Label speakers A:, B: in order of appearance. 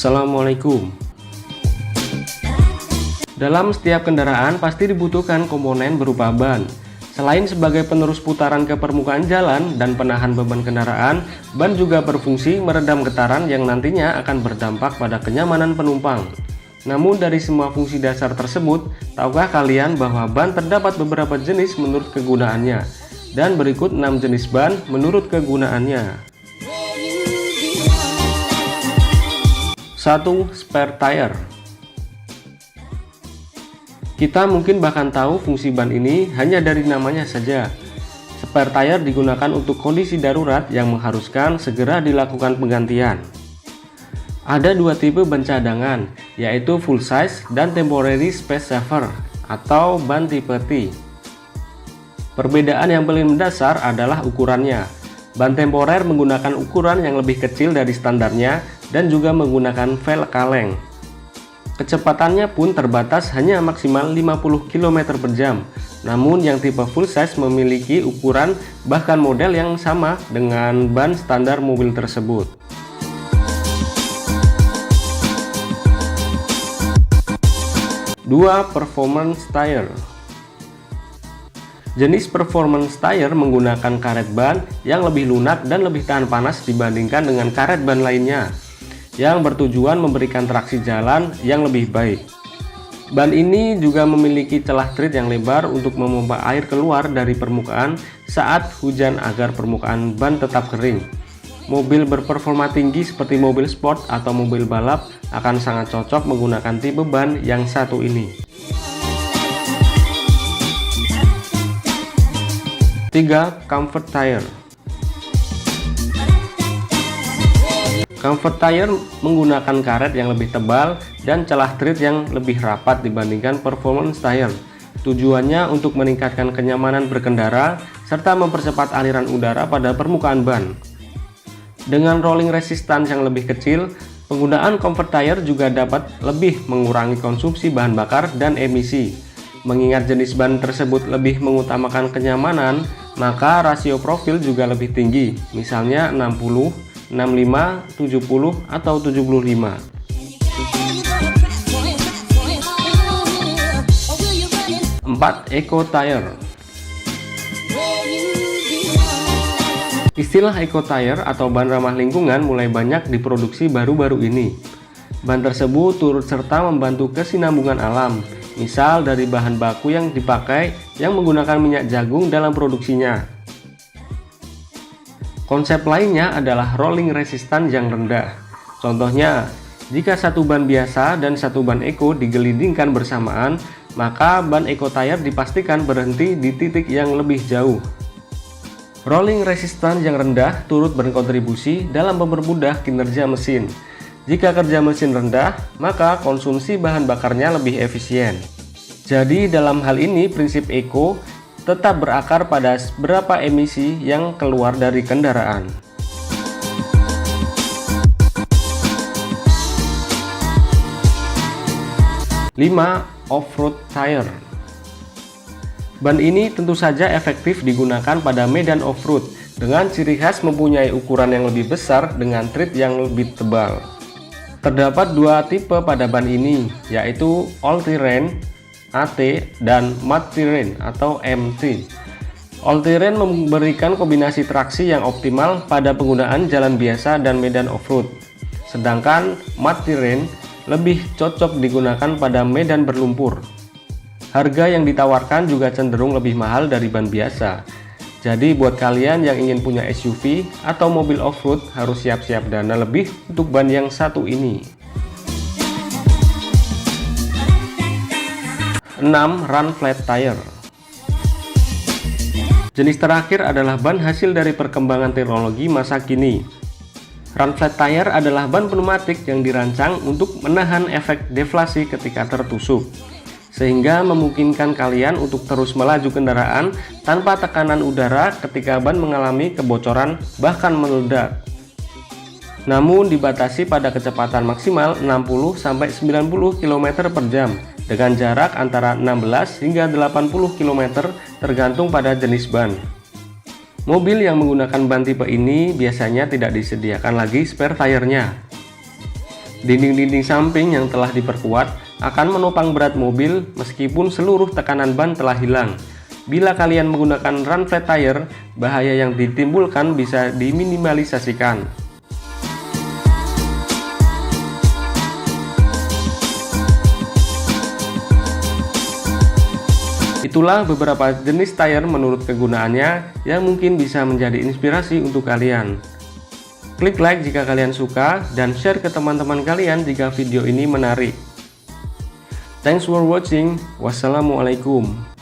A: Assalamualaikum. Dalam setiap kendaraan pasti dibutuhkan komponen berupa ban. Selain sebagai penerus putaran ke permukaan jalan dan penahan beban kendaraan, ban juga berfungsi meredam getaran yang nantinya akan berdampak pada kenyamanan penumpang. Namun dari semua fungsi dasar tersebut, tahukah kalian bahwa ban terdapat beberapa jenis menurut kegunaannya? Dan berikut 6 jenis ban menurut kegunaannya. 1. Spare tire. Kita mungkin bahkan tahu fungsi ban ini hanya dari namanya saja. Spare tire digunakan untuk kondisi darurat yang mengharuskan segera dilakukan penggantian. Ada dua tipe ban cadangan, yaitu full size dan temporary space saver atau ban tipe T. Perbedaan yang paling mendasar adalah ukurannya. Ban temporer menggunakan ukuran yang lebih kecil dari standarnya dan juga menggunakan velg kaleng. Kecepatannya pun terbatas hanya maksimal 50 km per jam. Namun yang tipe full size memiliki ukuran bahkan model yang sama dengan ban standar mobil tersebut. 2. Performance tire. Jenis performance tire menggunakan karet ban yang lebih lunak dan lebih tahan panas dibandingkan dengan karet ban lainnya, yang bertujuan memberikan traksi jalan yang lebih baik. Ban ini juga memiliki celah tread yang lebar untuk memompa air keluar dari permukaan saat hujan agar permukaan ban tetap kering. Mobil berperforma tinggi seperti mobil sport atau mobil balap akan sangat cocok menggunakan tipe ban yang satu ini. 3. Comfort tire. Comfort tire menggunakan karet yang lebih tebal dan celah tread yang lebih rapat dibandingkan performance tire. Tujuannya untuk meningkatkan kenyamanan berkendara serta mempercepat aliran udara pada permukaan ban. Dengan rolling resistance yang lebih kecil, penggunaan comfort tire juga dapat lebih mengurangi konsumsi bahan bakar dan emisi. Mengingat jenis ban tersebut lebih mengutamakan kenyamanan, maka rasio profil juga lebih tinggi, misalnya 60, 65, 70, atau 75. 4. Eco tire. Istilah eco tire atau ban ramah lingkungan mulai banyak diproduksi baru-baru ini. Ban tersebut turut serta membantu kesinambungan alam, misal dari bahan baku yang dipakai yang menggunakan minyak jagung dalam produksinya. Konsep lainnya adalah rolling resistance yang rendah. Contohnya, jika satu ban biasa dan satu ban eco digelindingkan bersamaan, maka ban eco tire dipastikan berhenti di titik yang lebih jauh. Rolling resistance yang rendah turut berkontribusi dalam mempermudah kinerja mesin. Jika kerja mesin rendah, maka konsumsi bahan bakarnya lebih efisien. Jadi dalam hal ini prinsip eco tetap berakar pada berapa emisi yang keluar dari kendaraan. 5. Off-road tire. Ban ini tentu saja efektif digunakan pada medan off-road dengan ciri khas mempunyai ukuran yang lebih besar dengan tread yang lebih tebal. Terdapat dua tipe pada ban ini, yaitu all-terrain AT dan mud terrain atau MT. All-terrain memberikan kombinasi traksi yang optimal pada penggunaan jalan biasa dan medan off-road. Sedangkan mud terrain lebih cocok digunakan pada medan berlumpur. Harga yang ditawarkan juga cenderung lebih mahal dari ban biasa. Jadi buat kalian yang ingin punya SUV atau mobil off-road harus siap-siap dana lebih untuk ban yang satu ini. 6. Run flat tire. Jenis terakhir adalah ban hasil dari perkembangan teknologi masa kini. Run flat tire adalah ban pneumatik yang dirancang untuk menahan efek deflasi ketika tertusuk, sehingga memungkinkan kalian untuk terus melaju kendaraan tanpa tekanan udara ketika ban mengalami kebocoran bahkan meledak. Namun dibatasi pada kecepatan maksimal 60-90 km per jam dengan jarak antara 16 hingga 80 km tergantung pada jenis ban. Mobil yang menggunakan ban tipe ini biasanya tidak disediakan lagi spare tire-nya. Dinding-dinding samping yang telah diperkuat akan menopang berat mobil meskipun seluruh tekanan ban telah hilang. Bila kalian menggunakan run flat tire, bahaya yang ditimbulkan bisa diminimalisasikan. Itulah beberapa jenis tire menurut kegunaannya yang mungkin bisa menjadi inspirasi untuk kalian. Klik like jika kalian suka dan share ke teman-teman kalian jika video ini menarik. Thanks for watching. Wassalamualaikum.